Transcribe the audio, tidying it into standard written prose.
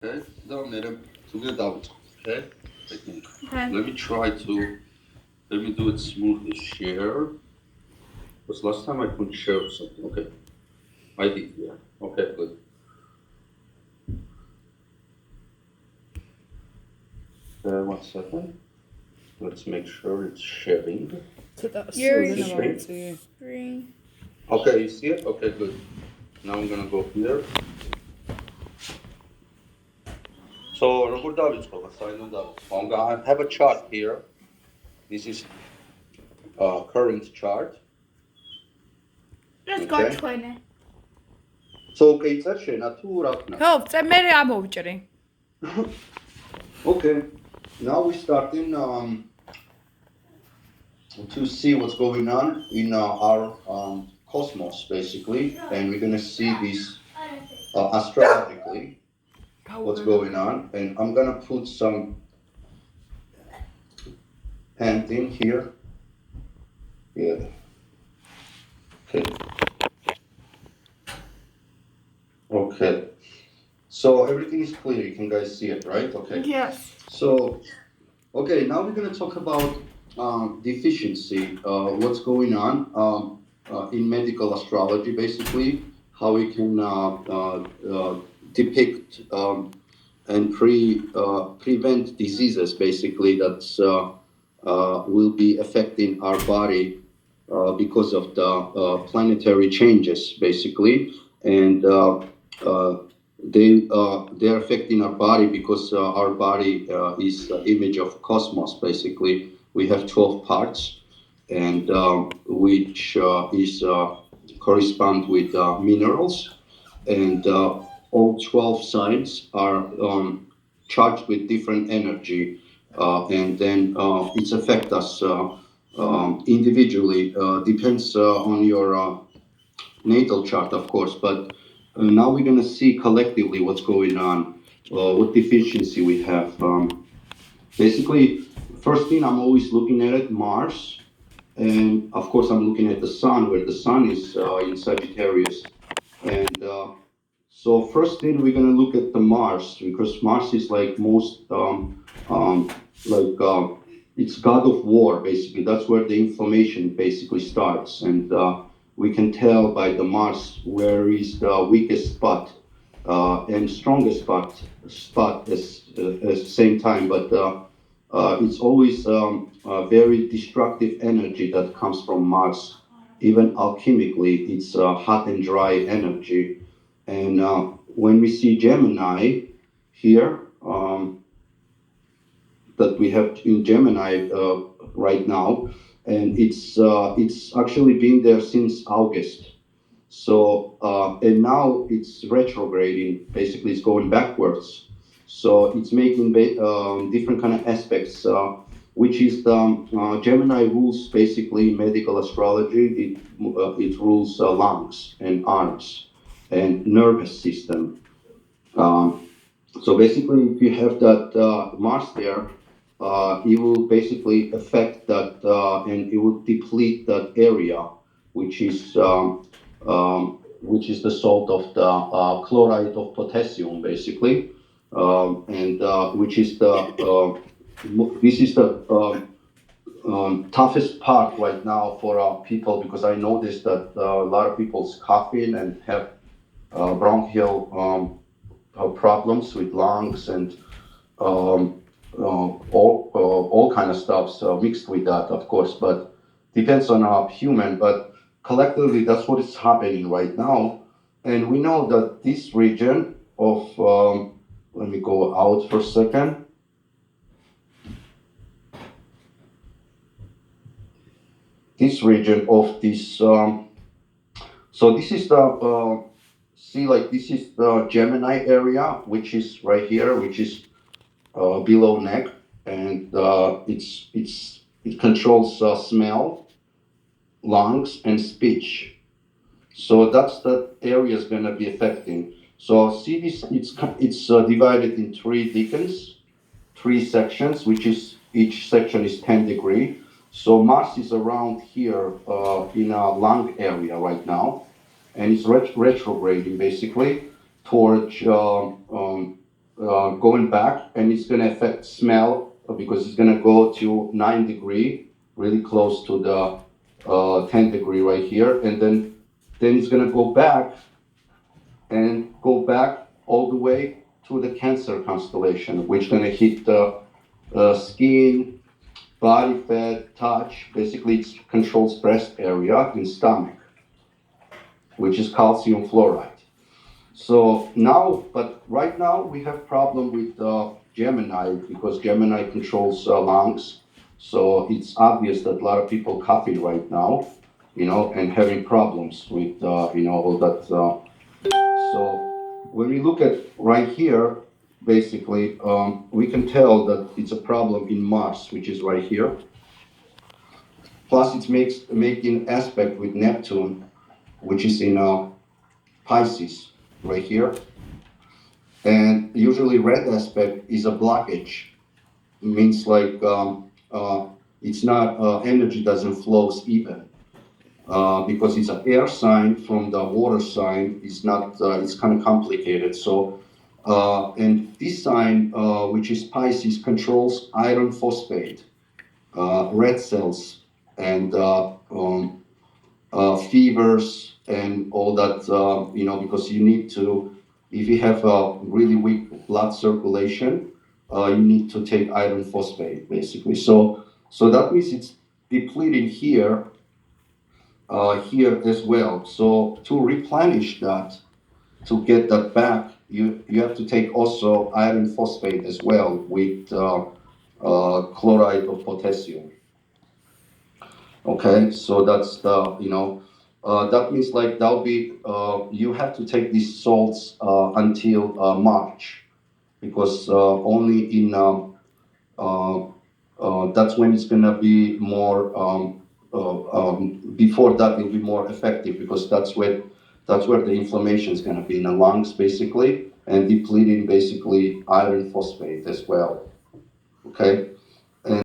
Okay, down there to get out. Okay, technique. Okay. Let me do it smoothly. Share. Because last time I couldn't share something. Okay, I did. Yeah. Okay, good. One second. Let's make sure it's sharing. Put that Your sword in a while to you. screen. Okay, you see it? Okay, good. Now I'm gonna go here. So, I'm gonna have a chart here. This is current chart. Let's go Okay. 20. So, okay, it's actually not too rough now. ხო, за мэрэ амовчрын. Okay, now we're starting to see what's going on in our cosmos, basically, and we're gonna see this astrologically, what's going on, and I'm gonna put some hand in here. Yeah. Okay. Okay. So everything is clear. You can guys see it, right? Okay. Yes. So, okay, now we're gonna talk about deficiency. What's going on in medical astrology, basically, how we can depict and prevent diseases, basically, that will be affecting our body because of the planetary changes, basically, and they're affecting our body because our body is the image of cosmos. Basically, we have 12 parts, and which is correspond with minerals, and all 12 signs are charged with different energy, and then it's affect us individually. Depends on your natal chart, of course, but now we're going to see collectively what's going on, what deficiency we have. Basically, first thing I'm always looking at it, Mars, and of course I'm looking at the Sun, where the Sun is in Sagittarius, and so first thing we're gonna look at the Mars because Mars is like most like it's god of war basically. That's where the inflammation basically starts, and we can tell by the Mars where is the weakest spot and strongest spot at the same time. But it's always a very destructive energy that comes from Mars. Even alchemically, it's hot and dry energy. And when we see Gemini here, that we have in Gemini right now, and it's actually been there since August. So and now it's retrograding. Basically, it's going backwards. So it's making different kind of aspects, which is the Gemini rules basically medical astrology. It rules lungs and arms and nervous system. So basically, if you have that Mars there, it will basically affect that, and it will deplete that area, which is the salt of the chloride of potassium, basically, and which is the this is the toughest part right now for people because I noticed that a lot of people's coughing and have bronchial problems with lungs and all kind of stuff so mixed with that, of course, but depends on our human. But collectively, that's what is happening right now, and we know that this region of let me go out for a second. This region of this, so this is the see, like this is the Gemini area, which is right here, which is below neck, and it controls smell, lungs, and speech. So that's the area is going to be affecting. So see this, it's divided in three decans, three sections, which is each section is 10 degree. So Mars is around here in a lung area right now, and it's retrograding basically towards going back, and it's going to affect smell because it's going to go to 9 degree, really close to the 10 degree right here, and then it's going to go back and go back all the way to the Cancer constellation, which is going to hit the skin, body fat, touch. Basically, it controls breast area and stomach, which is calcium fluoride. So now, but right now we have problem with Gemini because Gemini controls lungs. So it's obvious that a lot of people coughing right now, and having problems with all that. So when we look at right here, basically we can tell that it's a problem in Mars, which is right here. Plus, it's making aspect with Neptune, which is in Pisces right here. And usually red aspect is a blockage. It means like it's not energy doesn't flows even because it's an air sign from the water sign. It's not. It's kind of complicated. So and this sign, which is Pisces, controls iron phosphate, red cells, and fevers and all that, because you need to, if you have a really weak blood circulation, you need to take iron phosphate, basically. So that means it's depleting here, here as well. So to replenish that, to get that back, you have to take also iron phosphate as well with chloride of potassium. Okay, so that's the, that means like that'll be, you have to take these salts until March, because only in, that's when it's gonna be more, before that it'll be more effective, because that's where the inflammation is gonna be in the lungs, basically, and depleting basically iron phosphate as well. Okay,